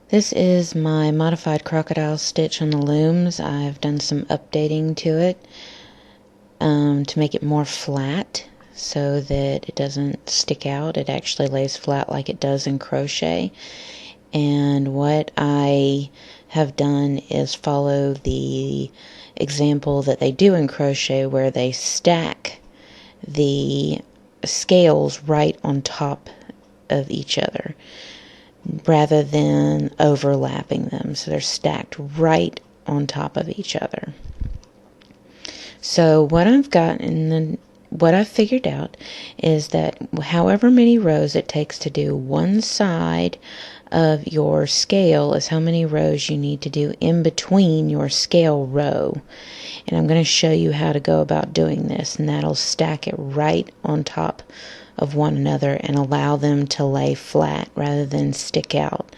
This is my modified crocodile stitch on the looms. I've done some updating to it to make it more flat so that it doesn't stick out. It actually lays flat like it does in crochet. And what I have done is follow the example that they do in crochet where they stack the scales right on top of each other rather than overlapping them. So they're stacked right on top of each other. So what I've figured out is that however many rows it takes to do one side of your scale is how many rows you need to do in between your scale row. And I'm going to show you how to go about doing this, and that'll stack it right on top of one another and allow them to lay flat rather than stick out,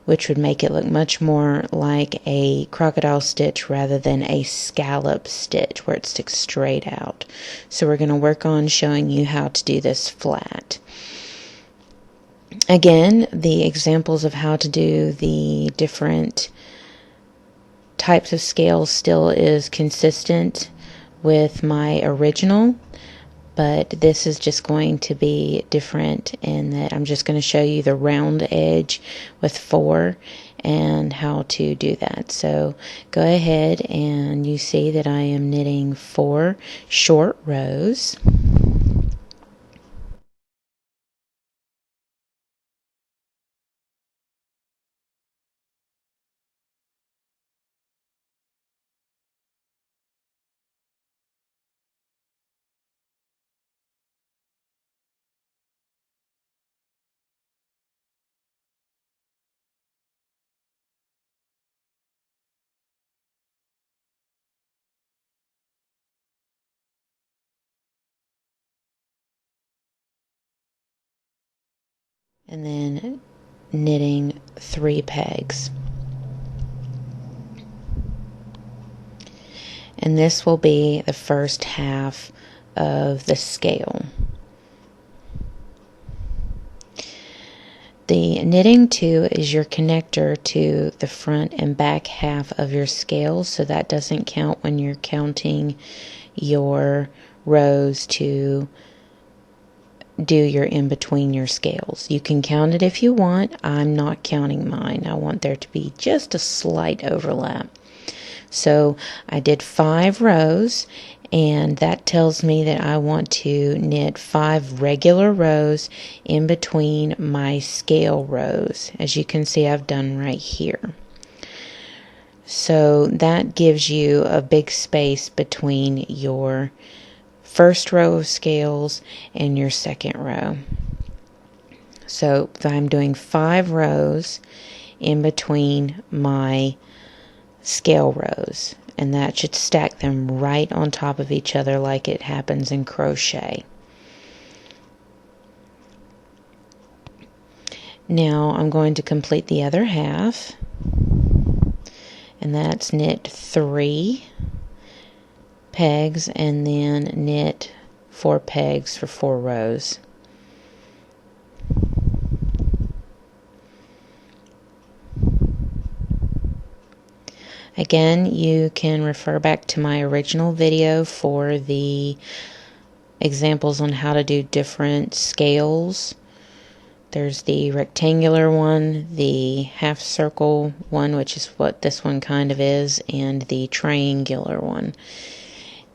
which would make it look much more like a crocodile stitch rather than a scallop stitch where it sticks straight out. So we're going to work on showing you how to do this flat. Again, the examples of how to do the different types of scales still is consistent with my original, but this is just going to be different in that I'm just going to show you the round edge with 4 and how to do that. So go ahead, and you see that I am knitting 4 short rows. And then knitting 3 pegs. And this will be the first half of the scale. The knitting 2 is your connector to the front and back half of your scale, so that doesn't count when you're counting your rows to do your in between your scales. You can count it if you want. I'm not counting mine. I want there to be just a slight overlap. So I did 5 rows, and that tells me that I want to knit 5 regular rows in between my scale rows, as you can see I've done right here. So that gives you a big space between your first row of scales and your second row. So I'm doing 5 rows in between my scale rows, and that should stack them right on top of each other like it happens in crochet. Now I'm going to complete the other half, and that's knit 3 pegs and then knit 4 pegs for 4 rows. Again, you can refer back to my original video for the examples on how to do different scales. There's the rectangular one, the half circle one, which is what this one kind of is, and the triangular one.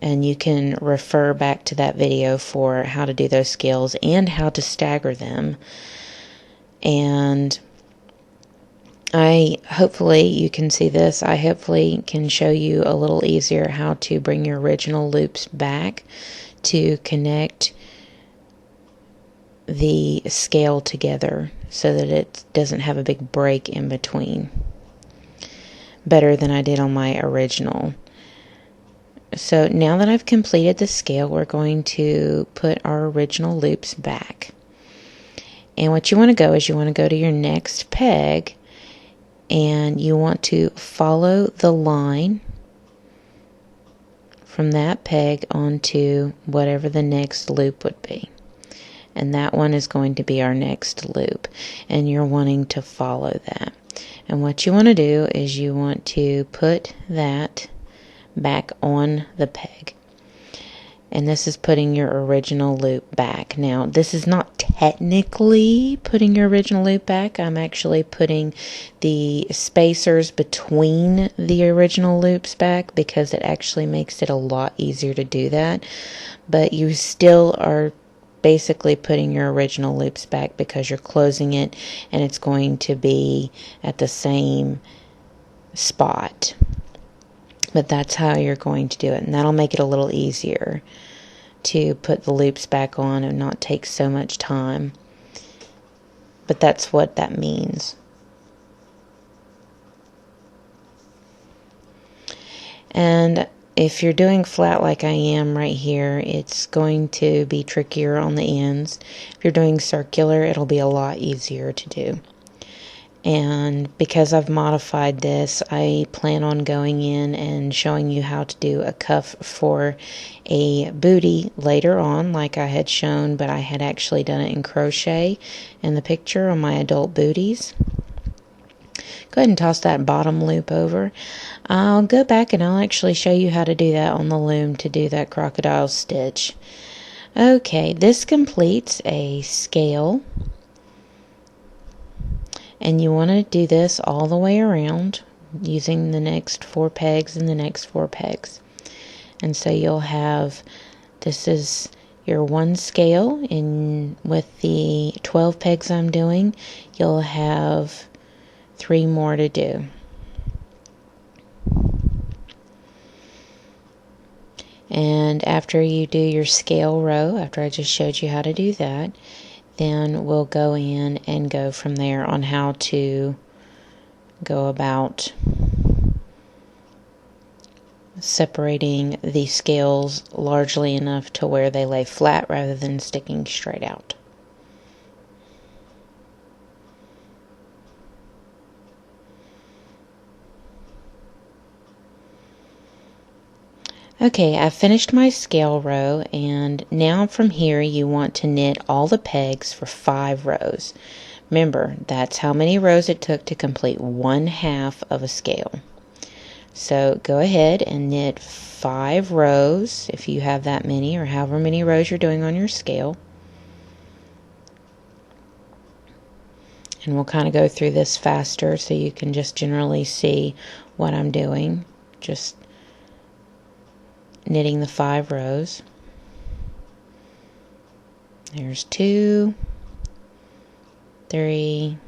And you can refer back to that video for how to do those scales and how to stagger them. And hopefully you can see this. I hopefully can show you a little easier how to bring your original loops back to connect the scale together so that it doesn't have a big break in between. Better than I did on my original. So now that I've completed the scale, we're going to put our original loops back. And what you want to go is you want to go to your next peg, and you want to follow the line from that peg onto whatever the next loop would be. And that one is going to be our next loop, and you're wanting to follow that. And what you want to do is you want to put that back on the peg. And this is putting your original loop back. Now, this is not technically putting your original loop back. I'm actually putting the spacers between the original loops back because it actually makes it a lot easier to do that. But you still are basically putting your original loops back because you're closing it and it's going to be at the same spot. But that's how you're going to do it, and that'll make it a little easier to put the loops back on and not take so much time. But that's what that means. And if you're doing flat like I am right here, it's going to be trickier on the ends. If you're doing circular, it'll be a lot easier to do. And because I've modified this, I plan on going in and showing you how to do a cuff for a booty later on, like I had shown, but I had actually done it in crochet in the picture on my adult booties. Go ahead and toss that bottom loop over. I'll go back and I'll actually show you how to do that on the loom to do that crocodile stitch. Okay, this completes a scale. And you want to do this all the way around using the next 4 pegs and the next 4 pegs. And so you'll have, this is your one scale, and with the 12 pegs I'm doing, you'll have 3 more to do. And after you do your scale row, after I just showed you how to do that, then we'll go in and go from there on how to go about separating the scales largely enough to where they lay flat rather than sticking straight out. Okay, I've finished my scale row, and now from here you want to knit all the pegs for 5 rows. Remember, that's how many rows it took to complete 1/2 of a scale. So go ahead and knit 5 rows if you have that many, or however many rows you're doing on your scale. And we'll kind of go through this faster so you can just generally see what I'm doing. Just knitting the 5 rows. There's 2, 3,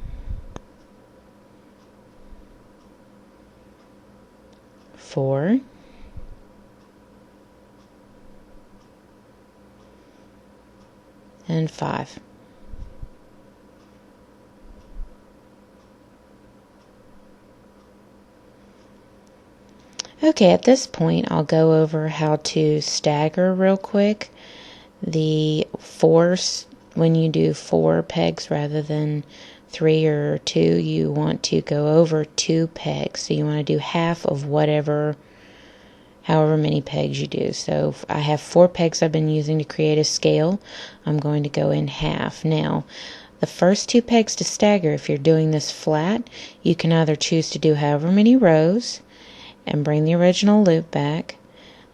4, and 5. Okay, at this point I'll go over how to stagger real quick. The 4, when you do 4 pegs rather than 3 or 2, you want to go over 2 pegs. So you want to do half of however many pegs you do. So I have 4 pegs I've been using to create a scale. I'm going to go in half. Now, the first 2 pegs to stagger, if you're doing this flat, you can either choose to do however many rows and bring the original loop back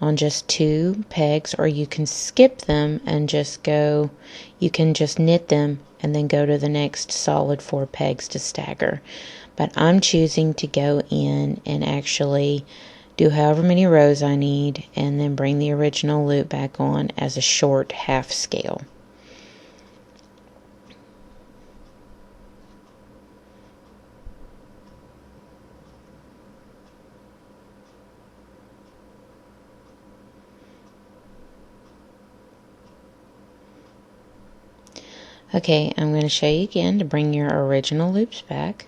on just 2 pegs, or you can skip them and just go, you can just knit them and then go to the next solid 4 pegs to stagger. But I'm choosing to go in and actually do however many rows I need and then bring the original loop back on as a short half scale. Okay, I'm going to show you again to bring your original loops back.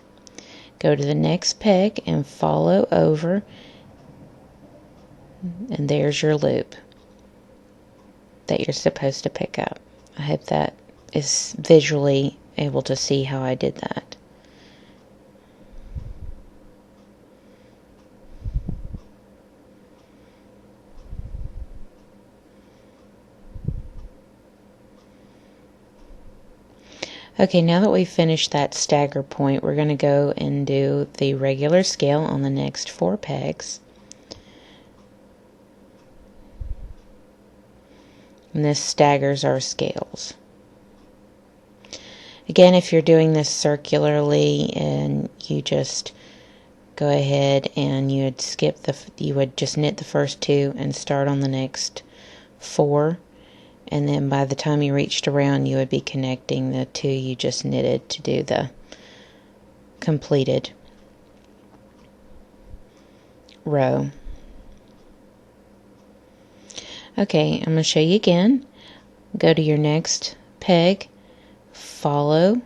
Go to the next peg and follow over, and there's your loop that you're supposed to pick up. I hope that is visually able to see how I did that. Okay, now that we've finished that stagger point, we're going to go and do the regular scale on the next 4 pegs. And this staggers our scales. Again, if you're doing this circularly and you just go ahead and you would just knit the first 2 and start on the next 4, and then by the time you reached around you would be connecting the 2 you just knitted to do the completed row. Okay, I'm going to show you again. Go to your next peg, follow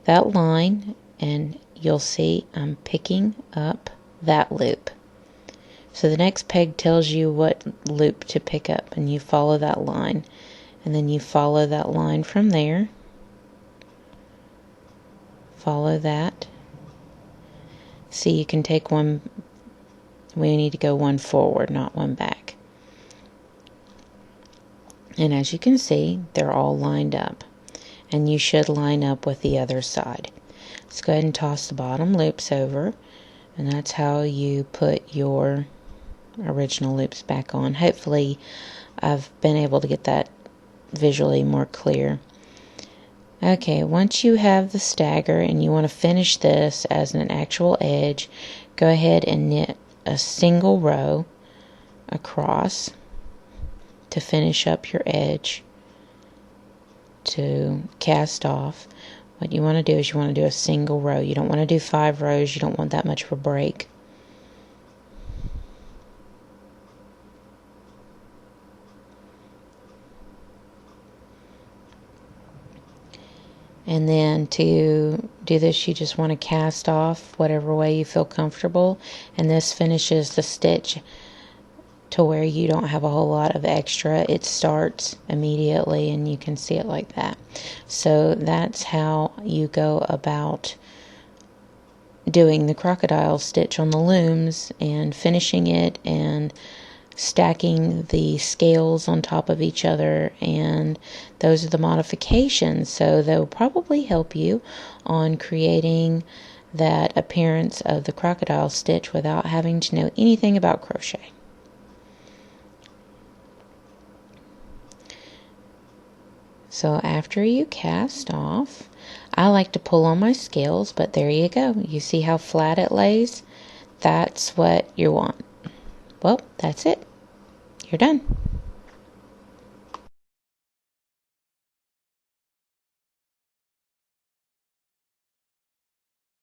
that line, and you'll see I'm picking up that loop. So the next peg tells you what loop to pick up, and you follow that line, and then you follow that line from there. Follow that. See, you can take one, we need to go one forward, not one back. And as you can see, they're all lined up, and you should line up with the other side. Let's go ahead and toss the bottom loops over, and that's how you put your original loops back on. Hopefully I've been able to get that visually more clear. Okay, once you have the stagger and you want to finish this as an actual edge, go ahead and knit a single row across to finish up your edge to cast off. What you want to do is you want to do a single row. You don't want to do 5 rows. You don't want that much of a break. And then to do this, you just want to cast off whatever way you feel comfortable, and this finishes the stitch to where you don't have a whole lot of extra. It starts immediately and you can see it like that. So that's how you go about doing the crocodile stitch on the looms and finishing it and stacking the scales on top of each other, and those are the modifications. So they'll probably help you on creating that appearance of the crocodile stitch without having to know anything about crochet. So after you cast off, I like to pull on my scales, but there you go. You see how flat it lays? That's what you want. Well, that's it. You're done.